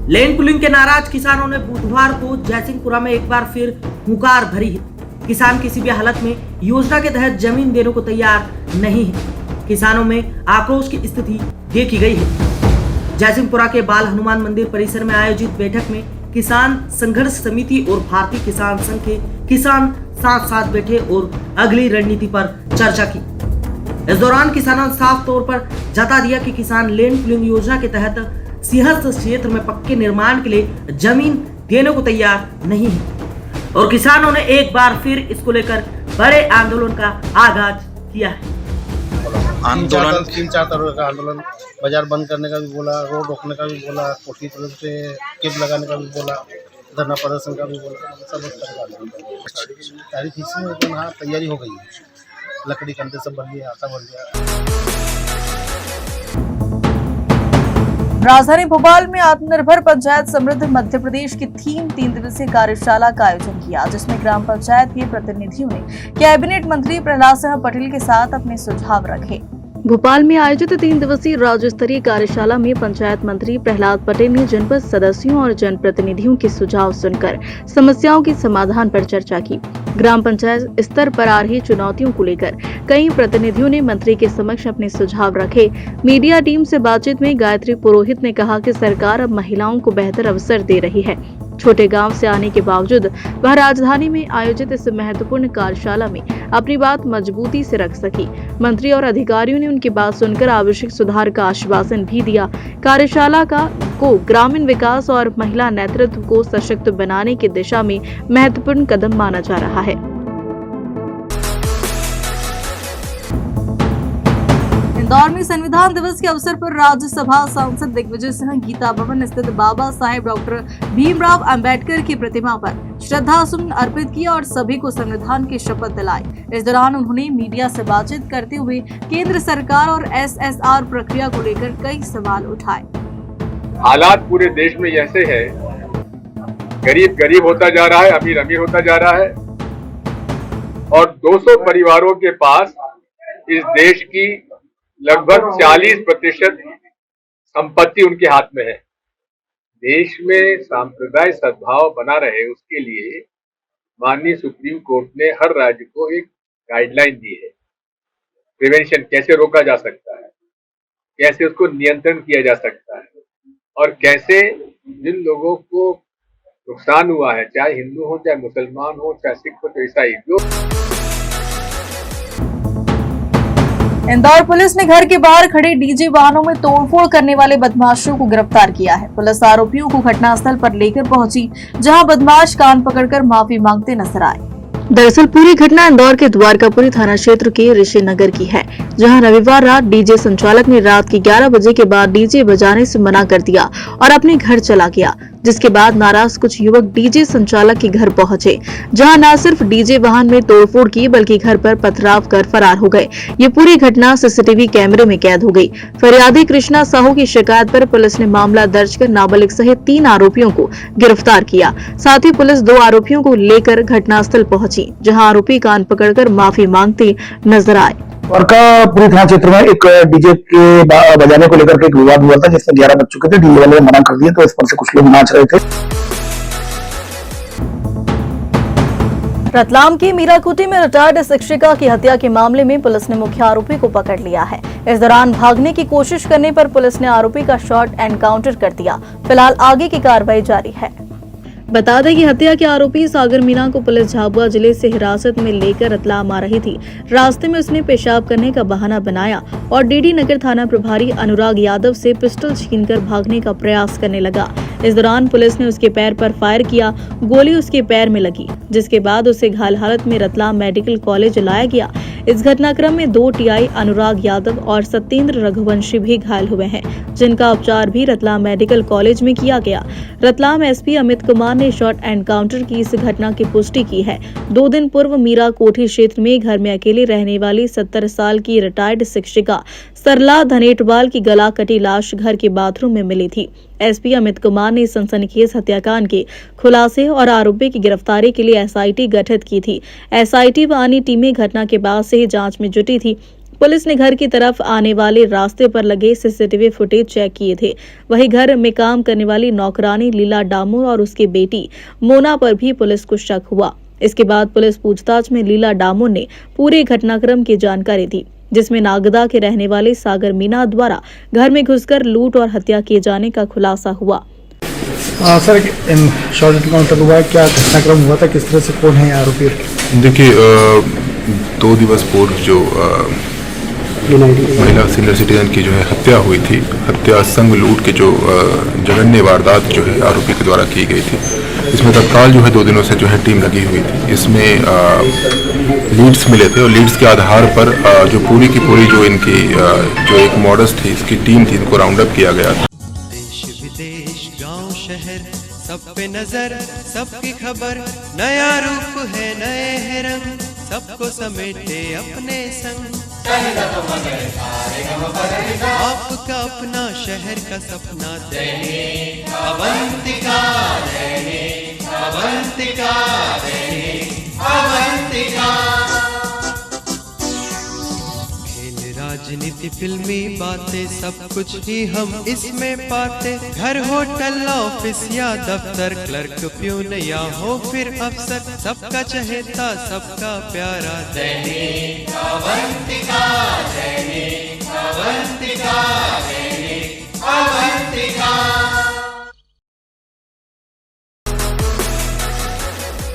Land pulling के नाराज किसानों ने बुधवार को जयसिंहपुरा में एक बार फिर हुंकार भरी है। किसान किसी भी हालत में योजना के तहत जमीन देने को तैयार नहीं है। किसानों में आक्रोश की स्थिति देखी गई है। जयसिंहपुरा के बाल हनुमान मंदिर परिसर में आयोजित बैठक में किसान संघर्ष समिति और भारतीय किसान संघ के किसान साथ साथ बैठे और अगली रणनीति पर चर्चा की। इस दौरान किसानों ने साफ तौर पर जता दिया कि किसान लैंड पुलिंग योजना के तहत सिंहस्थ क्षेत्र में पक्के निर्माण के लिए जमीन देने को तैयार नहीं है और किसानों ने एक बार फिर इसको लेकर बड़े आंदोलन का आगाज किया है। आंदोलन 3-4 तरह का आंदोलन, बाजार बंद करने का भी बोला, रोड रोकने का भी बोला, कोठी तरफ से कैंप लगाने का भी बोला, धरना प्रदर्शन का भी बोला, सब तारीख इसमें लेकिन हाँ तैयारी हो गई है। लकड़ी कंटे सब बन गया, आटा बन गया। राजधानी भोपाल में आत्मनिर्भर पंचायत समृद्ध मध्य प्रदेश की थीम 3 दिवसीय कार्यशाला का आयोजन किया, जिसमें ग्राम पंचायत के प्रतिनिधियों ने कैबिनेट मंत्री प्रहलाद सिंह पटेल के साथ अपने सुझाव रखे। भोपाल में आयोजित 3 दिवसीय राज्य स्तरीय कार्यशाला में पंचायत मंत्री प्रहलाद पटेल ने जनपद सदस्यों और जनप्रतिनिधियों के सुझाव सुनकर समस्याओं के समाधान पर चर्चा की। ग्राम पंचायत स्तर पर आ रही चुनौतियों को लेकर कई प्रतिनिधियों ने मंत्री के समक्ष अपने सुझाव रखे। मीडिया टीम से बातचीत में गायत्री पुरोहित ने कहा कि सरकार अब महिलाओं को बेहतर अवसर दे रही है। छोटे गांव से आने के बावजूद वह राजधानी में आयोजित इस महत्वपूर्ण कार्यशाला में अपनी बात मजबूती से रख सकी। मंत्री और अधिकारियों ने उनकी बात सुनकर आवश्यक सुधार का आश्वासन भी दिया। कार्यशाला को ग्रामीण विकास और महिला नेतृत्व को सशक्त बनाने की दिशा में महत्वपूर्ण कदम माना जा रहा है। इंदौर में संविधान दिवस के अवसर पर राज्यसभा सांसद दिग्विजय सिंह गीता भवन स्थित बाबा साहेब डॉक्टर भीमराव अंबेडकर की प्रतिमा पर श्रद्धा सुमन अर्पित किया और सभी को संविधान की शपथ दिलाई। इस दौरान उन्होंने मीडिया से बातचीत करते हुए केंद्र सरकार और SSR प्रक्रिया को लेकर कई सवाल उठाए। हालात पूरे देश में ऐसे है, गरीब गरीब होता जा रहा है, अमीर अमीर होता जा रहा है और 200 परिवारों के पास इस देश की लगभग 40% संपत्ति उनके हाथ में है। देश में सांप्रदायिक सद्भाव बना रहे उसके लिए माननीय सुप्रीम कोर्ट ने हर राज्य को एक गाइडलाइन दी है। प्रिवेंशन कैसे रोका जा सकता है, कैसे उसको नियंत्रण किया जा सकता है और कैसे जिन लोगों को नुकसान हुआ है, चाहे हिंदू हो, चाहे मुसलमान हो, चाहे सिख हो, चाहे ईसाई, जो इंदौर पुलिस ने घर के बाहर खड़े डीजे वाहनों में तोड़फोड़ करने वाले बदमाशों को गिरफ्तार किया है। पुलिस आरोपियों को घटनास्थल पर लेकर पहुंची, जहां बदमाश कान पकड़कर माफी मांगते नजर आए। दरअसल पूरी घटना इंदौर के द्वारकापुरी थाना क्षेत्र के ऋषि नगर की है, जहां रविवार रात डीजे संचालक ने रात के 11 बजे के बाद डीजे बजाने से मना कर दिया और अपने घर चला गया, जिसके बाद नाराज कुछ युवक डीजे संचालक के घर पहुंचे, जहां न सिर्फ डीजे वाहन में तोड़फोड़ की बल्कि घर पर पथराव कर फरार हो गए। ये पूरी घटना सीसीटीवी कैमरे में कैद हो गई। फरियादी कृष्णा साहू की शिकायत पर पुलिस ने मामला दर्ज कर नाबालिग सहित 3 आरोपियों को गिरफ्तार किया। साथ ही पुलिस 2 आरोपियों को लेकर घटनास्थल पहुंची, जहां आरोपी कान पकड़कर माफी मांगते नजर आए। द्वारकापुरी थाना क्षेत्र में एक डीजे के बजाने को लेकर के एक विवाद हुआ था, जिसमें 11 बज चुके थे। डीजे वाले मना कर दिए तो इस पर से कुछ लोग नाच रहे थे। रतलाम की मीराकुटी में रिटायर्ड शिक्षिका की हत्या के मामले में पुलिस ने मुख्य आरोपी को पकड़ लिया है। इस दौरान भागने की कोशिश करने पर पुलिस ने आरोपी का शॉर्ट एनकाउंटर कर दिया। फिलहाल आगे की कार्रवाई जारी है। बता दें कि हत्या के आरोपी सागर मीना को पुलिस झाबुआ जिले से हिरासत में लेकर रतलाम आ रही थी। रास्ते में उसने पेशाब करने का बहाना बनाया और डीडी नगर थाना प्रभारी अनुराग यादव से पिस्टल छीनकर भागने का प्रयास करने लगा। इस दौरान पुलिस ने उसके पैर पर फायर किया। गोली उसके पैर में लगी, जिसके बाद उसे घायल हालत में रतलाम मेडिकल कॉलेज लाया गया। इस घटनाक्रम में 2 टीआई अनुराग यादव और सत्येंद्र रघुवंशी भी घायल हुए हैं, जिनका उपचार भी रतलाम मेडिकल कॉलेज में किया गया। रतलाम एसपी अमित कुमार ने शॉर्ट एनकाउंटर की इस घटना की पुष्टि की है। 2 दिन पूर्व मीरा कोठी क्षेत्र में घर में अकेले रहने वाली 70 साल की रिटायर्ड शिक्षिका सरला धनेटवाल की गला कटी लाश घर के बाथरूम में मिली थी। एसपी अमित कुमार ने सनसनीखेज हत्याकांड के खुलासे और आरोपी की गिरफ्तारी के लिए एसआईटी गठित की थी। एसआईटी व अन्य टीमें घटना के बाद से ही जांच में जुटी थी। पुलिस ने घर की तरफ आने वाले रास्ते पर लगे सीसीटीवी फुटेज चेक किए थे। वहीं घर में काम करने वाली नौकरानी लीला डामोर और उसकी बेटी मोना पर भी पुलिस को शक हुआ। इसके बाद पुलिस पूछताछ में लीला डामोर ने पूरे घटनाक्रम की जानकारी दी, जिसमें नागदा के रहने वाले सागर मीना द्वारा घर में घुसकर लूट और हत्या किए जाने का खुलासा हुआ। सर, शॉर्ट एनकाउंटर हुआ है, क्या घटनाक्रम हुआ था, किस तरह से, कौन है आरोपी? देखिए 2 दिवस पूर्व जो महिला सीनियर सिटीजन की जो है हत्या हुई थी, हत्या संग लूट के जो जघन्य वारदात जो है आरोपी के द्वारा की गई थी, इसमें तत्काल जो है 2 दिनों से जो है टीम लगी हुई थी। इसमें लीड्स मिले थे और लीड्स के आधार पर जो पूरी की पूरी जो इनकी जो एक मॉडल्स थी, इसकी टीम थी, इनको राउंड अप किया गया था। देश विदेश गांव शहर सब पे नजर, सबकी खबर, नया रूप है, नए है रंग, सबको समेटे अपने संग। आपका अपना शहर का सपना दैनिक अवंतिका, दैनिक अवंतिका, दैनिक अवंतिका। राजनीति, फिल्मी बातें, सब कुछ ही हम इसमें पाते। घर, होटल, ऑफिस या दफ्तर, क्लर्क, प्यून या हो फिर अफसर, सबका चहेता, सबका प्यारा दैनिक अवंतिका।